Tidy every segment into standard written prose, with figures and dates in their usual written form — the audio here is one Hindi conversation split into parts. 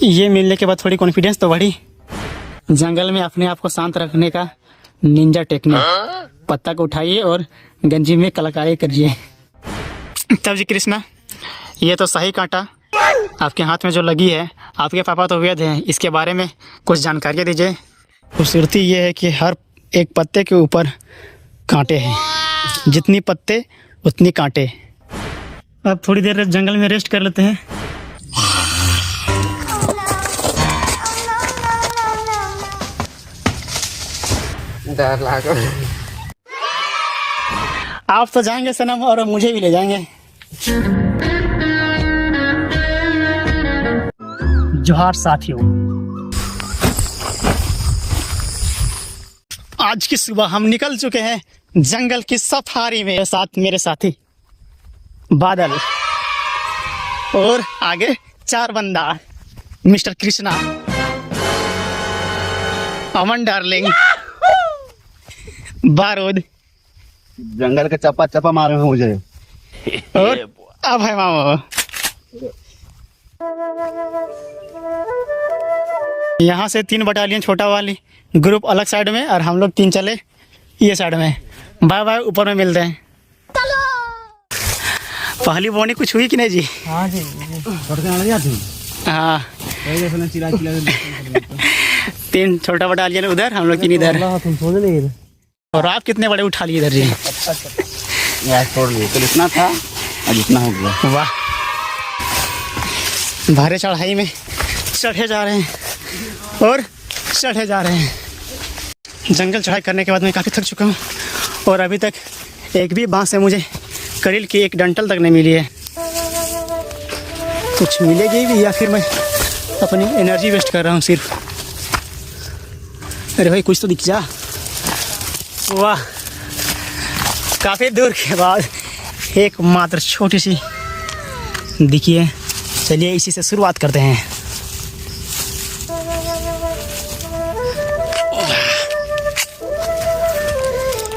ये मिलने के बाद थोड़ी कॉन्फिडेंस तो बढ़ी। जंगल में अपने आप को शांत रखने का निंजा टेक्निक। पत्ता को उठाइए और गंजी में कलाकारी करिए। तब जी कृष्णा, ये तो सही कांटा आपके हाथ में जो लगी है, आपके पापा तो वैद्य हैं, इसके बारे में कुछ जानकारी दीजिए। खूबसूरती ये है कि हर एक पत्ते के ऊपर कांटे हैं, जितनी पत्ते उतनी कांटे। अब थोड़ी देर जंगल में रेस्ट कर लेते हैं। डर लगा। आप तो जाएंगे सनम और मुझे भी ले जाएंगे। जोहार साथियों, आज की सुबह हम निकल चुके हैं जंगल की सफारी में। साथ मेरे साथी बादल और आगे 4 बंदा, मिस्टर कृष्णा, अमन डार्लिंग, बारूद, जंगल का चप्पा चप्पा मारे हैं मुझे, और अब है मामा। यहाँ से 3 बटालियन छोटा वाली ग्रुप अलग साइड में और हम लोग 3 चले ये साइड में। बाय बाय, ऊपर में मिलते हैं। पहली बोनी कुछ हुई कि नहीं जी? हाँ जी, हाँ, 3 छोटा बटालियन उधर, हम लोग 3 इधर। और आप कितने बड़े उठा लिए इधर जी? छोड़ लिए, कल इतना था आज इतना हो गया। वाह, भारी चढ़ाई में चढ़े जा रहे हैं और चढ़े जा रहे हैं। जंगल चढ़ाई करने के बाद मैं काफ़ी थक चुका हूँ और अभी तक एक भी बांस से मुझे करील की एक डंठल तक नहीं मिली है। कुछ मिलेगी भी या फिर मैं अपनी एनर्जी वेस्ट कर रहा हूँ सिर्फ। अरे भाई कुछ तो दिख जा। वाह, काफ़ी दूर के बाद एक मात्र छोटी सी दिखिए। चलिए इसी से शुरुआत करते हैं।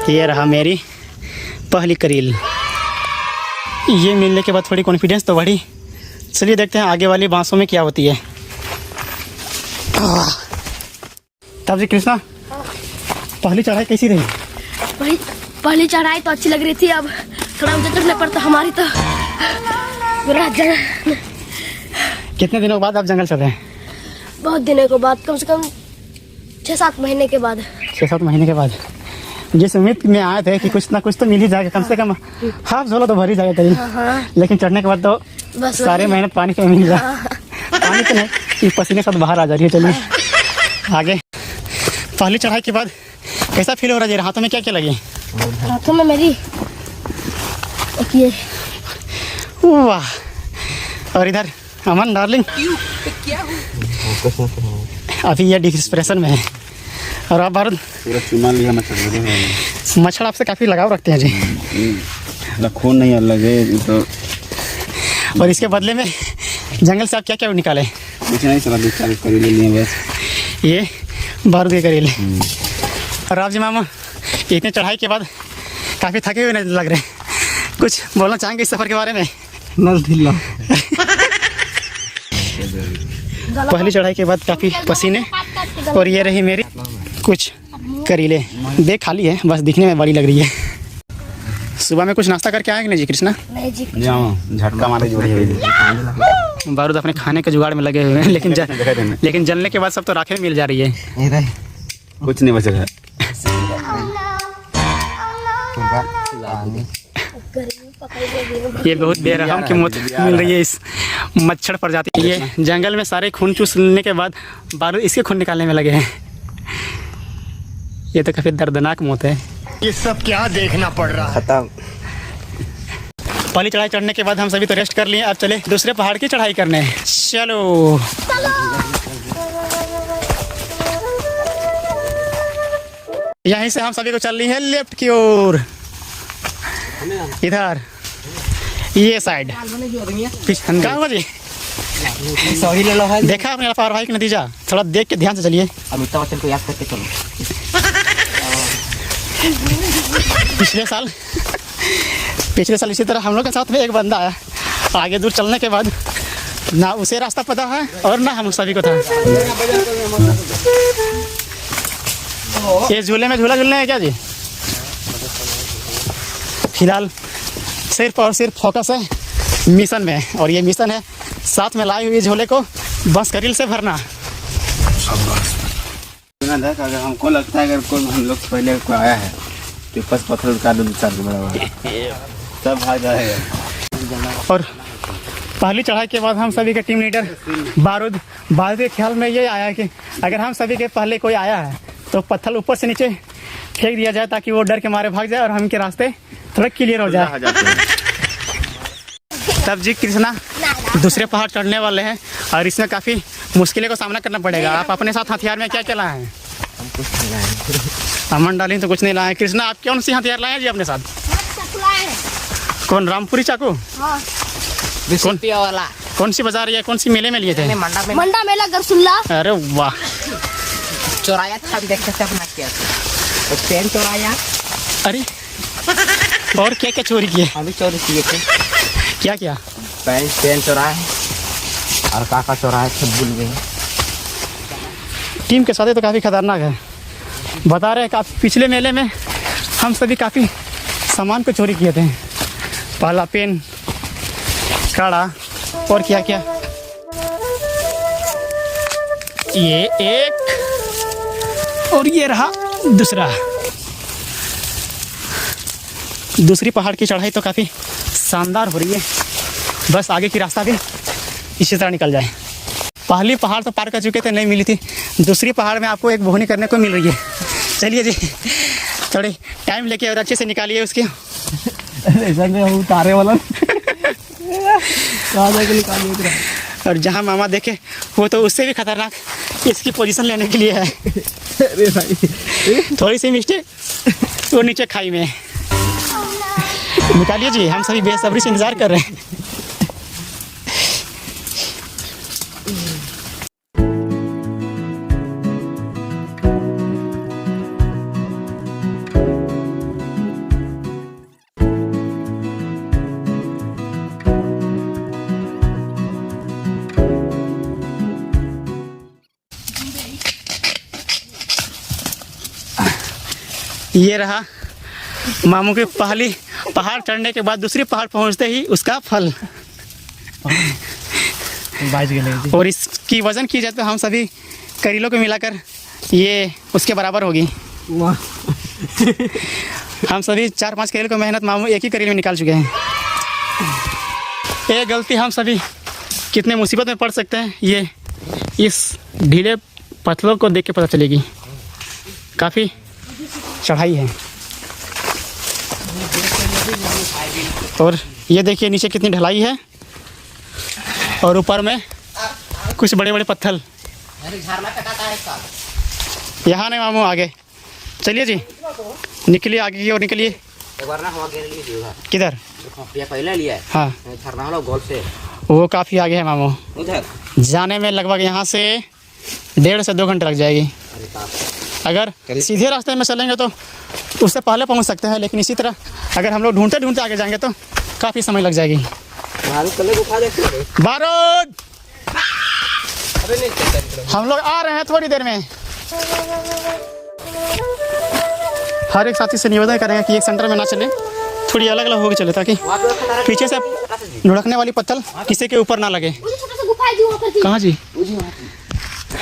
ये रहा मेरी पहली करील। ये मिलने के बाद थोड़ी कॉन्फिडेंस तो बढ़ी। चलिए देखते हैं आगे वाली बांसों में क्या होती है। तब जी कृष्णा, पहली चढ़ाई कैसी रही? पहली चढ़ाई तो अच्छी लग रही थी, अब थोड़ा ऊंचा चढ़ने पर तो हमारी तो पूरा जंगल। कितने दिनों के बाद आप जंगल चल रहे हैं? बहुत दिनों के बाद, कम से कम 6-7 महीने के बाद। 6-7 महीने के बाद। जिस उम्मीद में आए थे कि कुछ ना कुछ तो मिल ही जाएगा, कम से कम हाफ झोला तो भर ही जाएगा करीब। लेकिन चढ़ने के बाद तो बस सारे मेहनत पानी पे मिल जाए। पानी तो नहीं, ये पसीने सब बाहर आ जा रही है। चलिए आगे। पहली चढ़ाई के बाद कैसा फील हो रहा है? हाथों में क्या क्या लगे? हाथों में मेरी ये। वाह, और इधर अमन डार्लिंग अभी ये डिस्प्रेशन में है। और आप बारूद पूरा चुमा लिया मच्छर आपसे काफ़ी लगाव रखते हैं जी। खून नहीं लगे तो। और इसके बदले में जंगल से आप क्या क्या निकाले? कुछ नहीं, चला 40 करीले लिए बस। ये बारूद के करेले। और आप जी मामा, इतने चढ़ाई के बाद काफ़ी थके हुए नहीं लग रहे, कुछ बोलना चाहेंगे इस सफ़र के बारे में? नल ढीला। पहली चढ़ाई के बाद काफ़ी पसीने। और ये रही मेरी कुछ करीले। देख खाली है, बस दिखने में बड़ी लग रही है। सुबह में कुछ नाश्ता करके आएंगे नहीं जी कृष्णा? नहीं जी, झटका मारे जोड़े हुए। बारूद अपने खाने के जुगाड़ में लगे हुए हैं, लेकिन जलने के बाद सब तो राखें मिल जा रही है। कुछ नहीं बचेगा। ये बहुत बेरहम की मौत मिल रही है इस मच्छर प्रजाति। ये जंगल में सारे खून चूसने के बाद बारूद इसके खून निकालने में लगे हैं। ये तो काफी दर्दनाक मौत है। ये सब क्या देखना पड़ रहा है? खत्म। पहली चढ़ाई चढ़ने के बाद हम सभी तो रेस्ट कर लिए। अब चले दूसरे पहाड़ की चढ़ाई करने। चलो यहीं से हम सभी को चल रही है लेफ्ट की ओर। इधर ये साइड कहाँ हुआ जी? सॉरी ले लो है। देखा आपने लापरवाही का नतीजा? थोड़ा देख के ध्यान से चलिए। अमिताभ बच्चन को याद करके चलो। पिछले साल इसी तरह हम लोग के साथ में एक बंदा आया आगे दूर चलने के बाद ना उसे रास्ता पता है और ना हम सभी को था। ये झूले में झूला झूलने है क्या जी? फिलहाल सिर्फ और सिर्फ फोकस है मिशन में, और ये मिशन है साथ में लाई हुई झोले को बस करील से भरना। अगर हमको लगता है अगर कोई हम लोग से पहले कोई आया है तो बस पत्थर उठा दो 2-4 बड़ा हुआ सब भाग जाएगा। और पहली चढ़ाई के बाद हम सभी के टीम लीडर बारूद के ख्याल में ये आया कि अगर हम सभी के पहले कोई आया है तो पत्थर ऊपर से नीचे फेंक दिया जाए ताकि वो डर के मारे भाग जाए और हम के रास्ते थोड़ा क्लियर हो जाए। तब जी कृष्णा दूसरे पहाड़ चढ़ने वाले हैं और इसमें काफ़ी मुश्किलों का सामना करना पड़ेगा। आप अपने साथ हथियार में क्या क्या लाए हैं? अमन डाली तो कुछ नहीं लाए। कृष्णा आप कौन सी हथियार लाए हैं जी अपने साथ? कौन रामपुरी चाकू? कौन पिया वाला? कौन सी बाजार या कौन सी मेले में लिए थे? मंडा मेला गरसुल्ला। अरे वाह, चोराया था, हम देखते थे अपना किया तो पेन चोराया। अरे और क्या क्या चोरी किए? हम भी चोरी किए थे। क्या क्या? पेन चोराया और काका चोराया, सब भूल गए। टीम के साथ तो काफ़ी खतरनाक है। बता रहे हैं काफ़ी पिछले मेले में हम सभी काफ़ी सामान को चोरी किए थे। पहला पेन, काड़ा और क्या क्या। ये एक और ये रहा दूसरा। दूसरी पहाड़ की चढ़ाई तो काफ़ी शानदार हो रही है, बस आगे की रास्ता भी इसी तरह निकल जाए। पहली पहाड़ तो पार कर चुके थे, नहीं मिली थी। दूसरी पहाड़ में आपको एक बोहनी करने को मिल रही है। चलिए जी, थोड़ी टाइम लेके और अच्छे से निकालिए उसके। उतारे वाला और जहाँ मामा देखे वो तो उससे भी खतरनाक इसकी पोजीशन लेने के लिए है। अरे भाई थोड़ी सी मिस्टेक वो नीचे खाई में। निकालिए जी, हम सभी बेसब्री से इंतजार कर रहे हैं। ये रहा मामू की पहली पहाड़ चढ़ने के बाद दूसरी पहाड़ पहुंचते ही उसका फल। और इसकी वजन की जाए तो हम सभी करीलों को मिलाकर ये उसके बराबर होगी। हम सभी 4-5 करील को मेहनत मामू एक ही करील में निकाल चुके हैं। ये गलती हम सभी कितने मुसीबत में पड़ सकते हैं ये इस ढीले पत्थरों को देख के पता चलेगी। काफ़ी चढ़ाई है। और ये देखिए नीचे कितनी ढलाई है और ऊपर में कुछ बड़े बड़े पत्थर। यहाँ नहीं मामू, आगे चलिए जी, निकलिए आगे की ओर निकलिए। किधर? पहले लिया है। हाँ, झरना वाला गोल से वो काफ़ी आगे है मामू। उधर जाने में लगभग यहाँ से 1.5 से 2 घंटे लग जाएगी। अगर सीधे रास्ते में चलेंगे तो उससे पहले पहुँच सकते हैं, लेकिन इसी तरह अगर हम लोग ढूंढते ढूंढते आगे जाएंगे तो काफ़ी समय लग जाएगी। बारूद, हम लोग आ रहे हैं थोड़ी देर में। हर एक साथी से निवेदन करेंगे कि एक सेंटर में ना चले, थोड़ी अलग अलग होकर चले ताकि पीछे से लुढ़कने वाली पत्थर किसी के ऊपर ना लगे। कहाँ जी?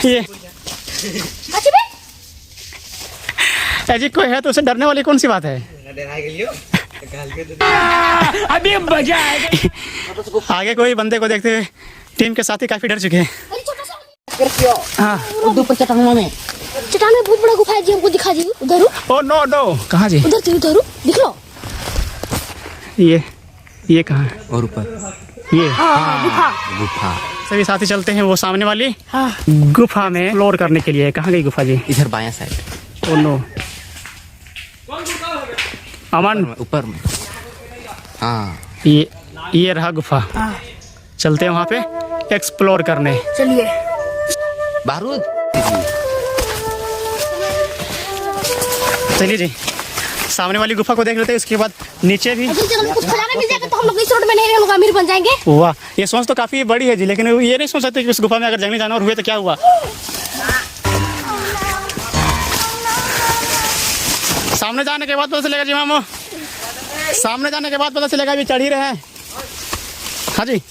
ये जी कोई है तो उसे डरने वाली कौन सी बात है? अभी मजा आएगा। आगे कोई बंदे को देखते हुए टीम के साथी काफी डर चुके हैं। हाँ, चट्टान में बहुत बड़ा गुफा है जी, हमको दिखा दी उधर। ओ नो नो, कहाँ जी? उधर उधर दिख लो। ये कहाँ है? और ऊपर ये गुफा। सभी साथी चलते हैं वो सामने वाली गुफा में एक्सप्लोर करने के लिए। कहाँ गई गुफा जी? इधर बायां साइड। ओ नो, अमन ऊपर में। हाँ, ये रहा गुफा। चलते हैं वहाँ पे एक्सप्लोर करने। चलिए। बारूद चलिए जी, सामने वाली गुफा को देख लेते हैं, उसके बाद नीचे भी। अगर चलो कुछ खजाना मिल जाएगा तो हम लोग इस रोड में नहीं, हम लोग अमीर बन जाएंगे। वाह, ये सोच तो काफी बड़ी है जी, लेकिन ये नहीं सोच सकते कि उस गुफा में अगर जंगली जानवर हुए तो क्या हुआ। सामने जाने के बाद पता चलेगा जी मामू, सामने जाने के बाद पता चलेगा। अभी चढ़ ही रहे हैं। हाँ जी,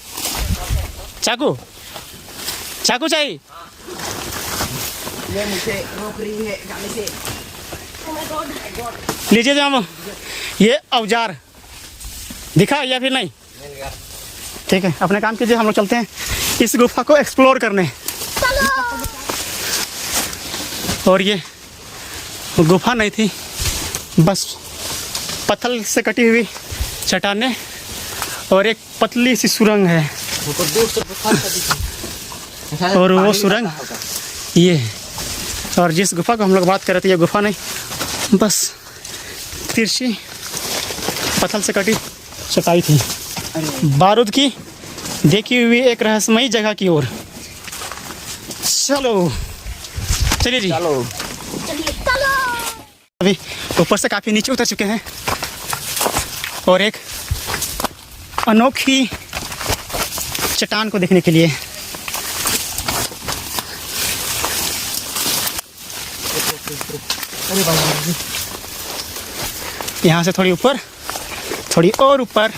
चाकू चाकू चाहिए। ये मुझे रोक रही है गाड़ी से। लीजिए जी मामू, ये औजार दिखा या फिर नहीं? ठीक है, अपने काम कीजिए, हम लोग चलते हैं इस गुफा को एक्सप्लोर करने। और ये गुफा नहीं थी, बस पत्थर से कटी हुई चट्टानें और एक पतली सी सुरंग है। और वो सुरंग ये, और जिस गुफा को हम लोग बात कर रहे थे, ये गुफा नहीं, बस तिरछी पत्थर से कटी चटाई थी बारूद की देखी हुई एक रहस्यमयी जगह की ओर। चलो चलिए जी, चलो। अभी ऊपर से काफी नीचे उतर चुके हैं और एक अनोखी चट्टान को देखने के लिए। यहाँ से थोड़ी ऊपर, थोड़ी और ऊपर,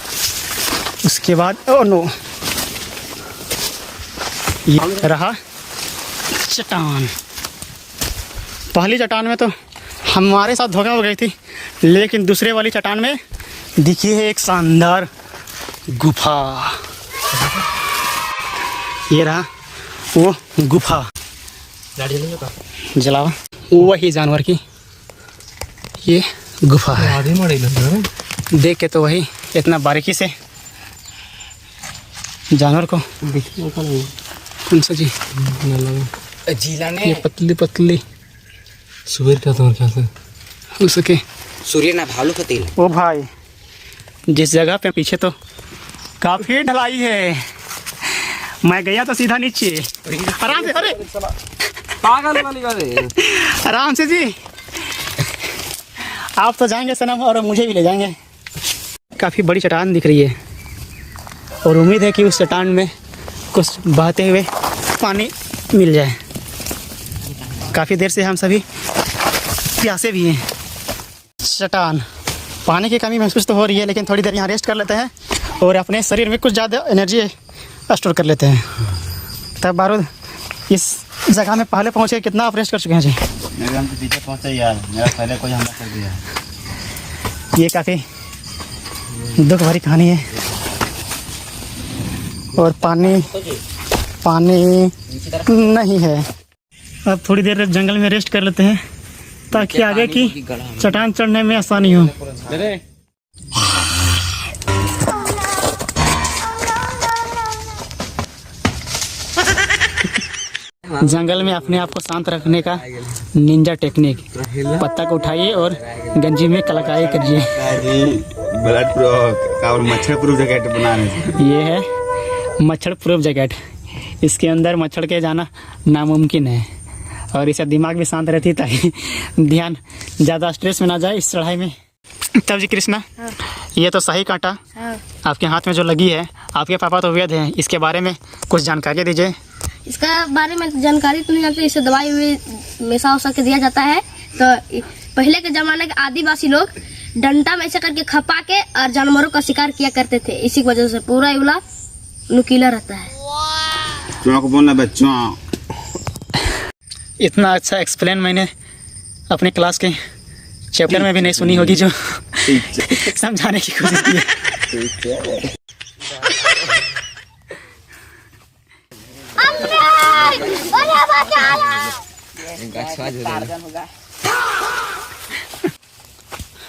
उसके बाद ओ नो, ये रहा चट्टान। पहली चट्टान में तो हमारे साथ धोखा हो गई थी, लेकिन दूसरे वाली चट्टान में दिखी है एक शानदार गुफा। ये रहा वो गुफा, जलावा वही जानवर की ये गुफा है। देख के तो वही इतना बारीकी से जानवर को कौन सा जी जिला ये पतली पतली सुबह का तो क्या हो सके। सूर्य ना भालू का तेल। ओ भाई, जिस जगह पे पीछे तो काफी ढलाई है, मैं गया तो सीधा नीचे। आराम से, अरे पागल वाली बात। आराम से जी, आप तो जाएंगे सनम और मुझे भी ले जाएंगे। काफ़ी बड़ी चट्टान दिख रही है और उम्मीद है कि उस चट्टान में कुछ बहते हुए पानी मिल जाए। काफ़ी देर से हम सभी प्यासे भी हैं। चट्टान, पानी की कमी महसूस तो हो रही है, लेकिन थोड़ी देर यहाँ रेस्ट कर लेते हैं और अपने शरीर में कुछ ज़्यादा एनर्जी स्टोर कर लेते हैं। तब बारूद इस जगह में पहले पहुँचे, कितना आप रेस्ट कर चुके हैं जी? मेरे हम तो पीछे पहुंचे यार, मेरा पहले कोई हमला कर दिया। ये काफ़ी दुख भरी कहानी है। और पानी पानी नहीं है। अब थोड़ी देर जंगल में रेस्ट कर लेते हैं ताकि आगे की चट्टान चढ़ने में आसानी हो। जंगल में अपने आप को शांत रखने का निंजा टेक्निक। पत्ता को उठाइए और गंजी में कलाकारी करिए। ब्लड प्रूफ और मच्छर प्रूफ जैकेट बनाने। ये है मच्छर प्रूफ जैकेट, इसके अंदर मच्छर के जाना नामुमकिन है और इससे दिमाग भी शांत रहती है ताकि ध्यान ज़्यादा स्ट्रेस में ना जाए इस चढ़ाई में। तब जी कृष्णा, ये तो सही कांटा आपके हाथ में जो लगी है, आपके पापा तो वैद्य हैं, इसके बारे में कुछ जानकारी दीजिए। इसका बारे में जानकारी तो नहीं जानते, इसे दवाई में मिसा उसा के दिया जाता है। तो पहले के ज़माने के आदिवासी लोग डंडा में ऐसे करके खपा के और जानवरों का शिकार किया करते थे, इसी की वजह से पूरा युला नुकीला रहता है। को बोलना बच्चों, इतना अच्छा एक्सप्लेन मैंने अपने क्लास के चैप्टर में भी नहीं सुनी होगी जो समझाने की कोशिश की है।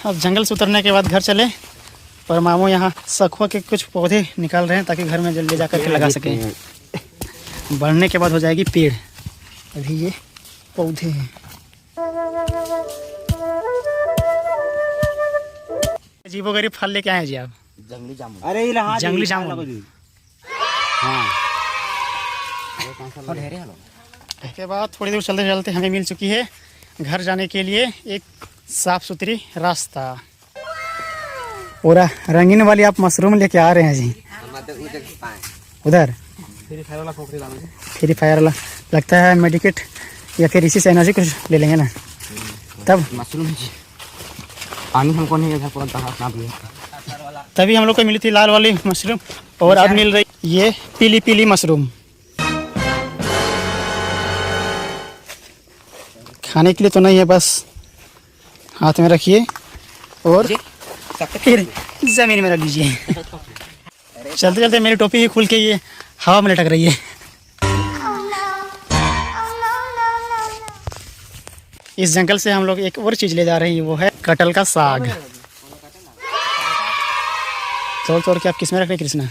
अब जंगल से उतरने के बाद घर चले और मामू यहाँ सखुआ के कुछ पौधे निकाल रहे हैं ताकि घर में जल्दी जा करके लगा सकें। बढ़ने के बाद हो जाएगी पेड़, अभी ये पौधे हैं। अजीबो गरीब फल लेके आए हैं जी आप? जंगली जामुन। अरे ये रहा जंगली जामुन। के बाद थोड़ी दूर चलते चलते हमें मिल चुकी है घर जाने के लिए एक साफ सुथरी रास्ता। पूरा रंगीन वाली आप मशरूम लेके आ रहे हैं जी उधर। फ्री फायर वाला लगता है मेडिकेट या फिर इसी से एनर्जी कुछ ले लेंगे ना तब। मशरूम जी पानी हमको नहीं इधर पूरा भी है। तभी हम लोग को मिली थी लाल वाली मशरूम और अब मिल रही ये पीली पीली मशरूम। खाने के लिए तो नहीं है, बस हाथ में रखिए और फिर ज़मीन में रख दीजिए। चलते चलते मेरी टोपी ही खुल के ये हवा में लटक रही है। इस जंगल से हम लोग एक और चीज़ ले जा रहे हैं, वो है कटहल का साग। तोड़ तोड़ के आप किस में रख रहे हैं कृष्णा?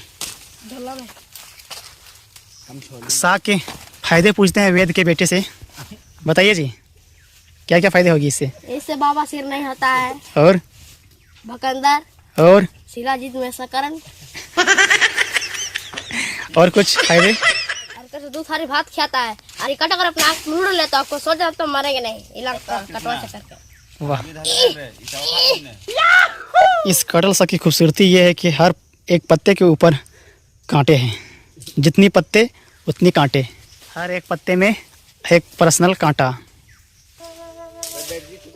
साग के फायदे पूछते हैं वेद के बेटे से। बताइए जी क्या क्या फायदे होगी इससे? इससे बाबा सिर नहीं होता है और भकंदर शिलाजीत में सकरण और कुछ फायदे? और दूध सारी भात खाता है। और कट अगर अपना आँख मूड़ ले तो आपको सोच तो मरेंगे नहीं। इलाज कटवा से करके। वाह, इस कटहल साग की खूबसूरती ये है कि हर एक पत्ते के ऊपर कांटे हैं। जितनी पत्ते उतनी कांटे, हर एक पत्ते में एक पर्सनल कांटा।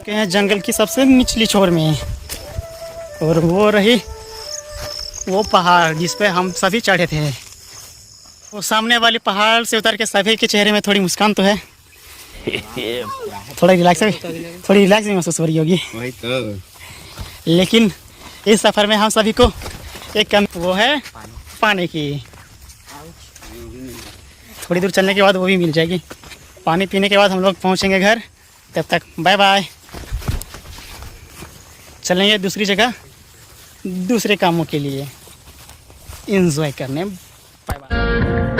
के हैं जंगल की सबसे निचली छोर में और वो रही वो पहाड़ जिस पे हम सभी चढ़े थे। वो सामने वाले पहाड़ से उतर के सभी के चेहरे में थोड़ी मुस्कान तो है। थोड़ी रिलैक्स भी महसूस हो रही होगी। वही तो। लेकिन इस सफ़र में हम सभी को एक कम वो है पानी की। थोड़ी दूर चलने के बाद वो भी मिल जाएगी। पानी पीने के बाद हम लोग पहुँचेंगे घर। तब तक बाय बाय। चलेंगे दूसरी जगह दूसरे कामों के लिए एंजॉय करने। Bye bye.